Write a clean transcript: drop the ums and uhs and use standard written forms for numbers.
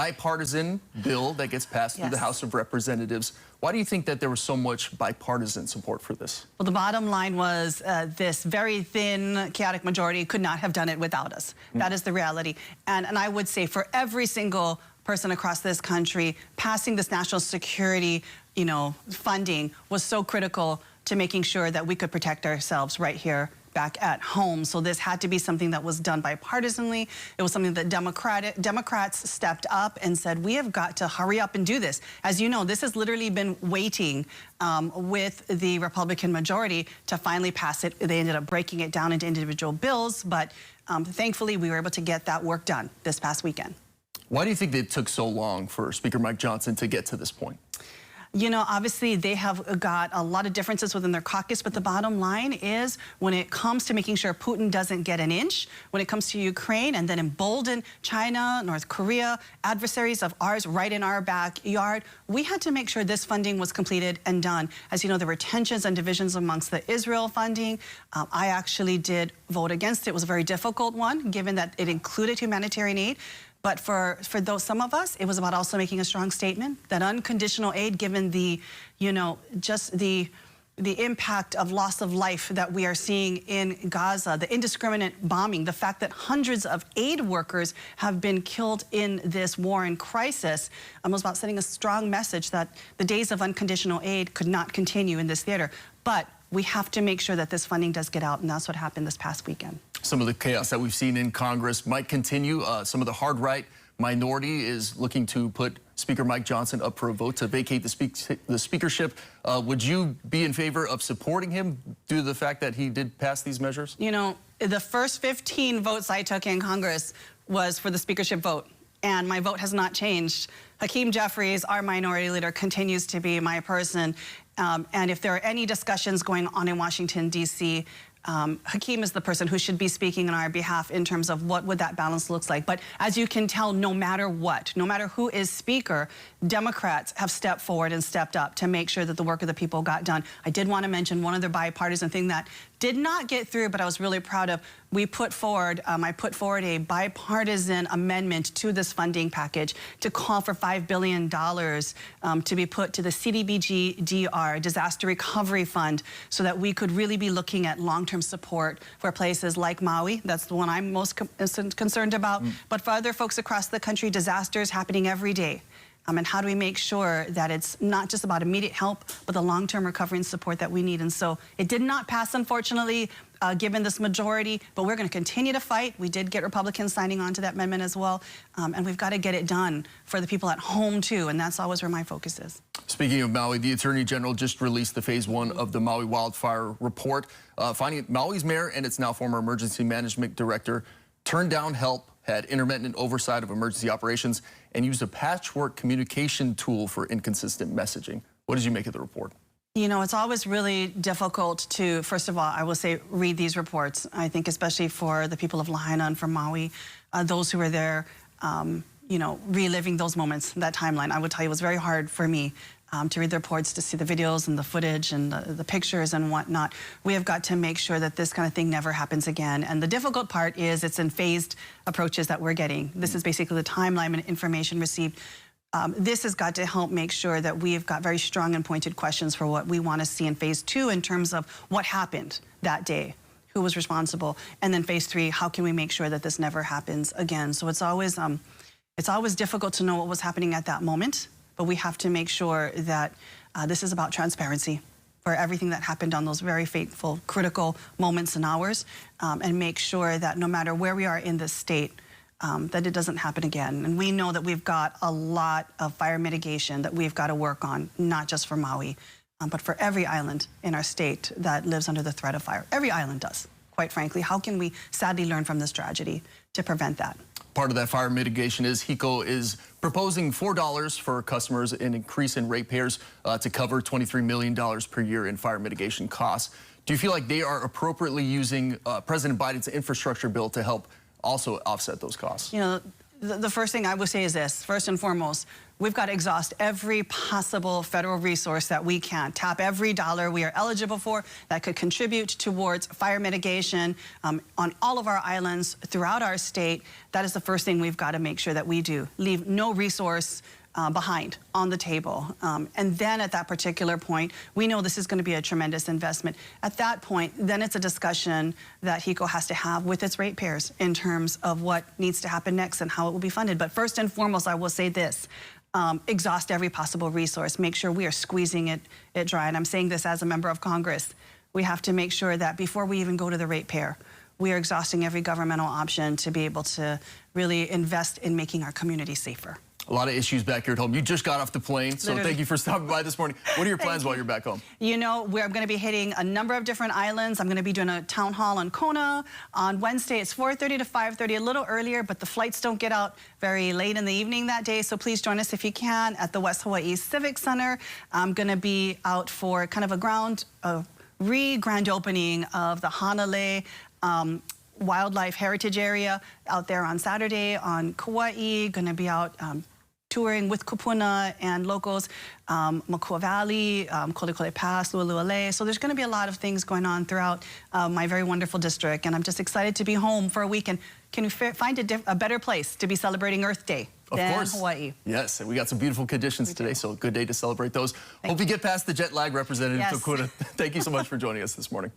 bipartisan bill that gets passed through the Yes. House of Representatives. Why do you think that there was so much bipartisan support for this? Well, the bottom line was this very thin, chaotic majority could not have done it without us. That is the reality. And I would say for every single person across this country, passing this national security, funding was so critical to making sure that we could protect ourselves right here back at home. So this had to be something that was done bipartisanly. It was something that Democrats stepped up and said, we have got to hurry up and do this. As you know, this has literally been waiting with the Republican majority to finally pass it. They ended up breaking it down into individual bills, but thankfully we were able to get that work done this past weekend. Why do you think it took so long for Speaker Mike Johnson to get to this point? Obviously they have got a lot of differences within their caucus, but the bottom line is when it comes to making sure Putin doesn't get an inch, when it comes to Ukraine and then embolden China, North Korea, adversaries of ours right in our backyard, we had to make sure this funding was completed and done. As you know, there were tensions and divisions amongst the Israel funding. I actually did vote against it. It was a very difficult one, given that it included humanitarian aid. But for some of us, it was about also making a strong statement that unconditional aid, given the, just the impact of loss of life that we are seeing in Gaza, the indiscriminate bombing, the fact that hundreds of aid workers have been killed in this war and crisis, was about sending a strong message that the days of unconditional aid could not continue in this theater. But we have to make sure that this funding does get out, and that's what happened this past weekend. Some of the chaos that we've seen in Congress might continue. Some of the hard-right minority is looking to put Speaker Mike Johnson up for a vote to vacate the speakership. Would you be in favor of supporting him due to the fact that he did pass these measures? The first 15 votes I took in Congress was for the speakership vote, and my vote has not changed. Hakeem Jeffries, our minority leader, continues to be my person. And if there are any discussions going on in Washington, D.C., Hakeem is the person who should be speaking on our behalf in terms of what would that balance looks like. But as you can tell, no matter what, no matter who is speaker, Democrats have stepped forward and stepped up to make sure that the work of the people got done. I did want to mention one other bipartisan thing that did not get through, but I was really proud of. I put forward a bipartisan amendment to this funding package to call for $5 billion to be put to the CDBG-DR, Disaster Recovery Fund, so that we could really be looking at long-term support for places like Maui. That's the one I'm most concerned about. But for other folks across the country, disasters happening every day. And how do we make sure that it's not just about immediate help, but the long-term recovery and support that we need? And so it did not pass, unfortunately, given this majority, but we're going to continue to fight. We did get Republicans signing on to that amendment as well, and we've got to get it done for the people at home, too, and that's always where my focus is. Speaking of Maui, the Attorney General just released the Phase 1 of the Maui wildfire report, finding Maui's mayor and its now former emergency management director turned down help, had intermittent oversight of emergency operations, and used a patchwork communication tool for inconsistent messaging. What did you make of the report? It's always really difficult to, first of all, I will say, read these reports. I think especially for the people of Lahaina and from Maui, those who were there, reliving those moments, that timeline. I would tell you it was very hard for me to read the reports, to see the videos and the footage and the pictures and whatnot. We have got to make sure that this kind of thing never happens again. And the difficult part is it's in phased approaches that we're getting. This is basically the timeline and information received. This has got to help make sure that we've got very strong and pointed questions for what we want to see in Phase 2 in terms of what happened that day, who was responsible, and then Phase 3, how can we make sure that this never happens again? So it's always difficult to know what was happening at that moment, but we have to make sure that this is about transparency for everything that happened on those very fateful, critical moments and hours, and make sure that no matter where we are in this state, that it doesn't happen again. And we know that we've got a lot of fire mitigation that we've got to work on, not just for Maui, but for every island in our state that lives under the threat of fire. Every island does, quite frankly. How can we sadly learn from this tragedy to prevent that? Part of that fire mitigation is HECO is proposing $4 for customers, an increase in ratepayers to cover $23 million per year in fire mitigation costs. Do you feel like they are appropriately using President Biden's infrastructure bill to help also offset those costs? The first thing I would say is this. First and foremost, we've got to exhaust every possible federal resource that we can. Tap every dollar we are eligible for that could contribute towards fire mitigation on all of our islands throughout our state. That is the first thing we've got to make sure that we do. Leave no resource behind on the table. And then at that particular point, we know this is going to be a tremendous investment. At that point, then it's a discussion that HECO has to have with its ratepayers in terms of what needs to happen next and how it will be funded. But first and foremost, I will say this. Exhaust every possible resource. Make sure we are squeezing it dry. And I'm saying this as a member of Congress. We have to make sure that before we even go to the ratepayer, we are exhausting every governmental option to be able to really invest in making our community safer. A lot of issues back here at home. You just got off the plane, so Literally. thank you for stopping by this morning. What are your plans while you're back home? You know, we're going to be hitting a number of different islands. I'm going to be doing a town hall on Kona. On Wednesday, it's 4:30 to 5:30, a little earlier, but the flights don't get out very late in the evening that day, so please join us if you can at the West Hawaii Civic Center. I'm going to be out for kind of a re-grand opening of the Hanalei Wildlife Heritage Area out there on Saturday on Kauai. Going to be out touring with kupuna and locals, Makua Valley, Kolikole Pass, Lualualei. So there's going to be a lot of things going on throughout my very wonderful district, and I'm just excited to be home for a week. And can you find a better place to be celebrating Earth Day than Hawaii? Yes, and we got some beautiful conditions today, so a good day to celebrate those. Hope you get past the jet lag, Representative Tokuda. Thank you so much for joining us this morning.